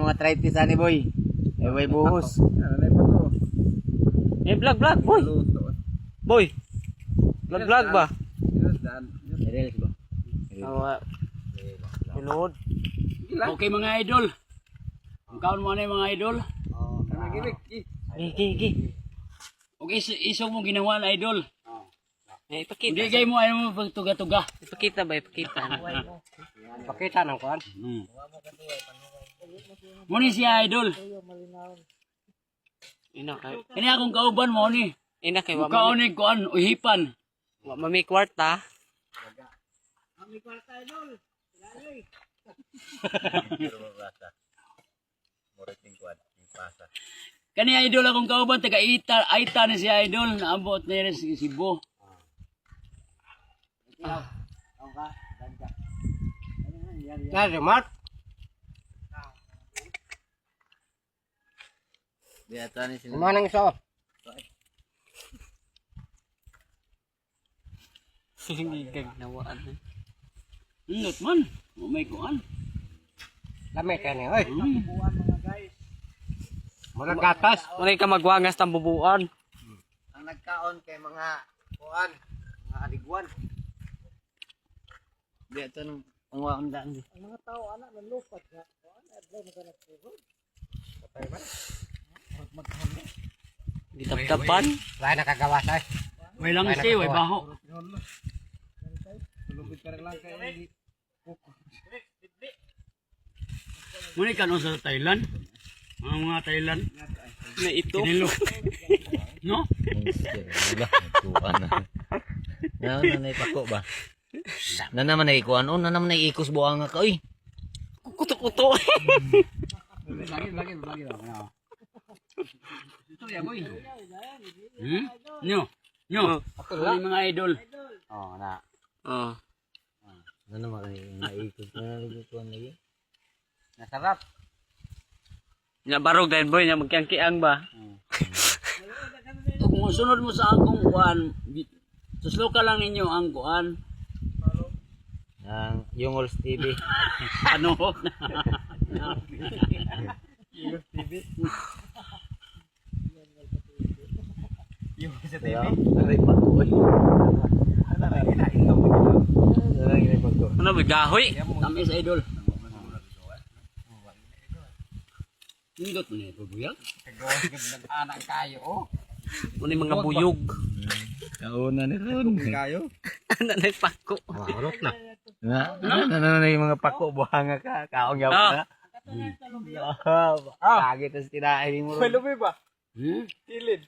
mga arthritis ani boy. Eh way buhos. Eh vlog boy. Boy. Vlog ba? Reels ba? Awa. Pinood. Okay mga idol. Ang kaon mo na yung mga idol. Gigi. Okay, iso mo ginawa na idol. Eh ipakita. Hindi kayo mo ayaw mo pagtuga-tuga. Ipakita ba ipakita. Pakita nang kuan. Muni siya idol. Ina kay. Kani akong kauban mo ni. Ina kay wa Kaon ni kuan uhipan. mami kwarta. Kani idol akong kauban taga Aita ni siya idol naabot na rin si Cebu. Dari mat. Biata ni sila. Manang iso. Gigag nawaan. Indot man. May kuan. Lami ka ni oy. Murag gatas. Muna ka magwangas ng bubuan. Ang nagkaon kay mga kuan, mga aligwan. Biata nung pangwaon daan di. Ang mga tao anak nanlupat nga. Kuan adlaw maganagsugod. Patay ba? Gitap-tapan. Wala nakagawas ay. May langsi, may baho. Muni ka no sa Thailand. Mga Thailand. Na ito. Kinilo. No? Wala, kuan na. Na pako ba? Na naman ay kuan on, na naman ay ikos buang ka oy. Kuto-kuto. Lagi. Ito ya boy. Nyo. Ako mga idol. Oh na. Oh. Na naman ay naikos na lagi kuan lagi. Nasarap. Nya barog dahil boy nya magkiang-kiang ba. Kung sunod mo sa akong kuan, suslo ka lang ninyo ang kuan. Ang Yungols TV. Ano? Hello. Aray pako oy. Aray pako. Ano ba gahoy? Kami sa idol. Indot mo na ito, buyag. Anak kayo oh. Muna yung mga buyog. Kauna ni ron. Kayo. Ano na yung pako? Warot na. Na yung mga pako buhanga ka. Kaong yaw na. Lagi tas tinahin mo. Malumi ba? Kilid.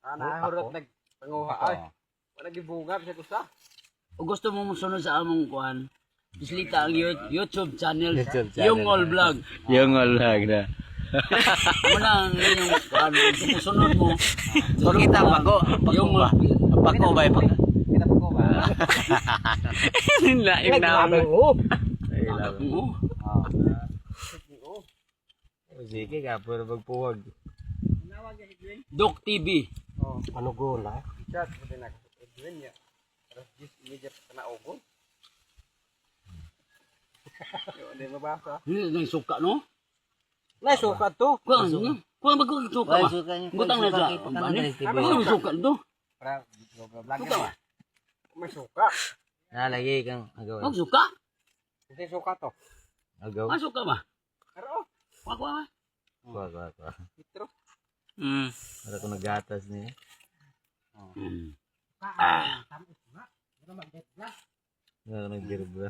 Ana horot nagpanguha ay. Wala gibungab sa kusa. O gusto mo musunod sa among kuan, bislita ang YouTube channel. YouTube channel. Yung all vlog. Yungol lag na. Muna ang inyong kuan, sumusunod mo. Pakita pako. Yung all Pako ba pako? Kinapako ba? Lain namin. mo. Sige ka puro magpuwag. Doc TV. Oh, ano gola? Chat mo din ako. Edwin niya. Terus just immediate kena ugo. Yo, di mabasa. Hindi suka no? Nay sukat to. Kuan ba ko suka ba? Butang na sa. Ano suka to? Para vlog Suka ba? may suka. Lagi kang agaw. Ang suka? Hindi suka to. Agaw. Ang suka ba? Pero Wa. Kuha. itro. Para ko nagatas niya. Wala nag-girbra.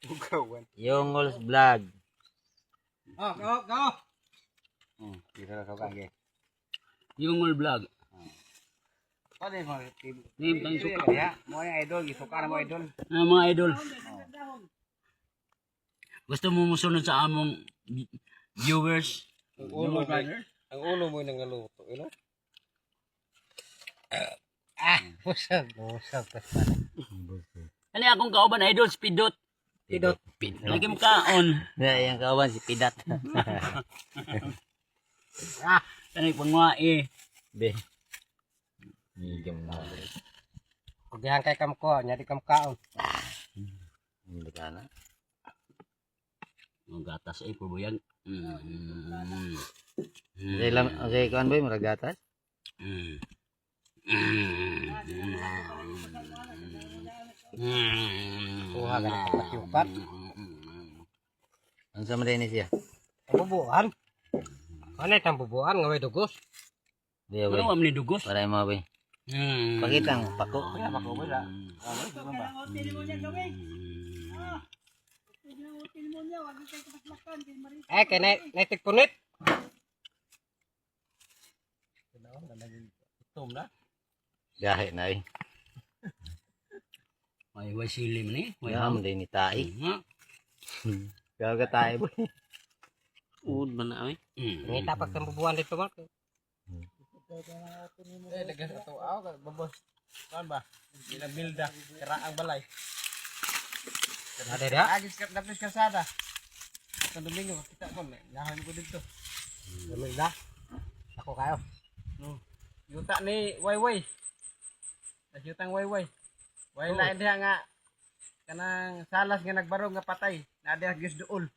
Ugawan. Yungols vlog. Go. Dito na ka bangge. Yung all vlog. Ano mo? Name tang suka. Ya, mo yung idol, gisuka na mo idol. Mga idol. Gusto mo musunod sa among viewers? Ang ulo mo nang galuto, you know? Busag. Ano akong kauban idol, Speedot. Pidot. Lagi mo kaon. Yung kawan si Pidat. Ano yung pangwa eh. Be. Higam na. Kugihan kay kamko, nya di kamkaon. Hindi ka na. Ang gatas ay purboyan. Okay, kuan boy, murag gatas. Kuha ka na patyukat. Ang sama din siya. Bubuan. Ano itang bubuan nga may dugos? Diya boy. Ano ang dugos? Para mo boy. Pakita ang pako. Kaya bako ba la? Kaya naitik punit. Itom na. Gahe na eh. May sili man eh. Wala mo din ni tai. Ha? Gaw ka tayo boy. Uod ba na ay? May tapak ng bubuan dito mo. Dagas ato aw babos. Kuan ba? Ila bilda karaang balay. Ada dia? Agis kat dapis kalsada. Sa Domingo kita kon, yahan ko dito. Bilda. Ako kayo. Yuta ni Wayway. Yutang Wayway. Way lain diha nga kanang salas nga nagbarog nga patay. Na diha gis duol.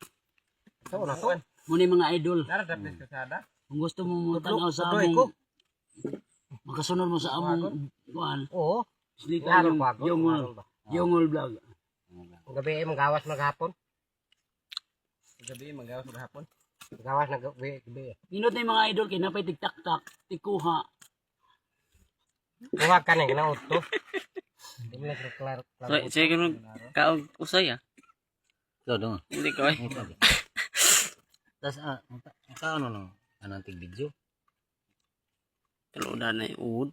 So na to. Muna yung mga idol. Nara dapis kalsada. Kung gusto mo tanaw sa Tuloy ko. among makasunod mo sa among kuan. Oo. Slika Laro pa ako. Yungol vlog. Gabi magawas maghapon. Gabi magawas maghapon. Magawas na gabi. Inot na yung mga idol kay napay tigtak-tak, tikuha. Kuha ka na na auto. Hindi mo na klaro. Sige ko kaog usay ah. So dong. Hindi ko ay. Tas ano no? Anong tig video? Kaluda na yung uod.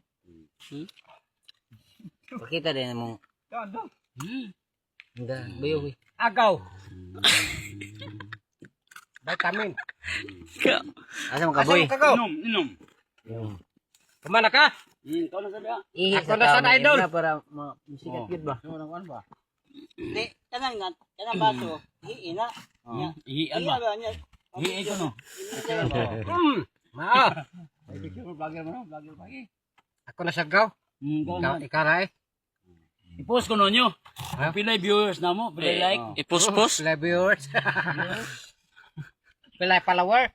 Pakita din mo. Hindi, bayo boy. Agaw. Vitamin. Asa mo ka boy? Inom. Kumana ka? Ikaw na sabi ah. Ihi Ako na sa idol. Para musikat yun ba? Ano kuan ba? Di, kanang baso, hiina. Ihian ba? Hihi ko no. Mao. Vlogger mo no, vlogger pa eh. Ako na sagaw. Ikaw na eh. I-post ko nyo. Pilay viewers na mo, pilay like. Ipus-pus. Pilay viewers. Pilay follower.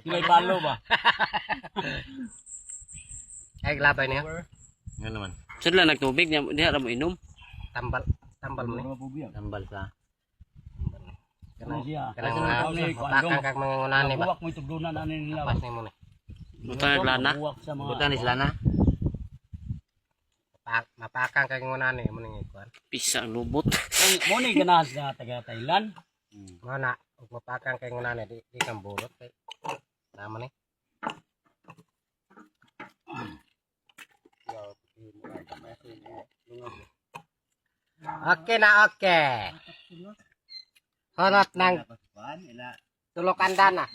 Pilay follow ba? Ay glabay niya. Nga naman. Sila nagtubig niya, diha ra mo inom. Tambal mo. Tambal sa. Ano siya? Matakang kag mga ngunani ba? Buwak mo ituglunan na nila. Pas ni mo ni. Buta naglana. Buwak sa mga. Buta ni sila na. Mapakang kag ngunani mo ni kuan. Pisa ang lubot. Mo ni ganas na taga Thailand. Mo na ug mapakang kag ngunani di kang burot kay. Naman ni. Okay na okay. Honot ng tulok anda na.